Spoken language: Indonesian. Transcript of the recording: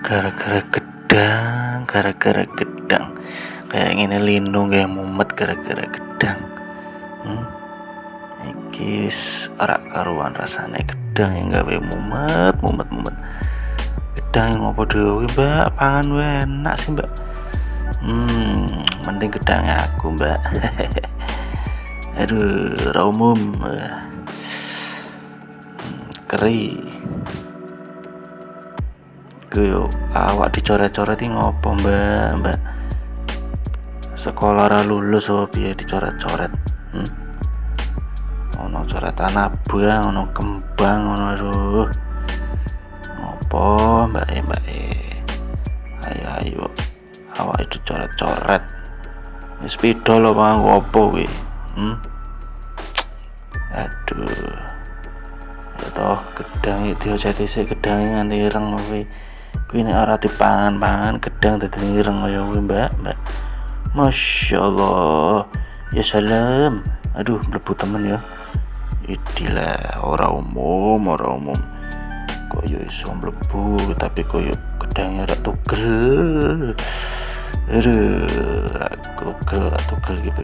Gara-gara gedang kayak ngene lindung kayak mumet gara-gara gedang. Iki ora karuan rasane gedang yang gawe mumet. Gedang yang ngopo dhewe mbak, pangan enak sih mbak. Mending gedang aku mbak. Aduh, ora umum. Keri Kuyo awak dicoret-coret ngopo mbak. Sekolah ora lulus oh piye dicoret-coret. Ono coretan abang, ono kembang, ono aduh. Ngopo mbak ayo awak itu coret-coret. Wis pidol lho bang opo kuwi. Aduh. Ya toh gedang iki dioceti sik gedang nganti ireng kuwi. Kuwi nek ora dipangan gedang dadi ireng kaya kuwi mbak. Masyaallah. Ya salam. Aduh mlebu temen ya. Idilah ora umum. Koyo iso mlebu tapi koyo gedangnya ora tugel. Ora tugel gitu.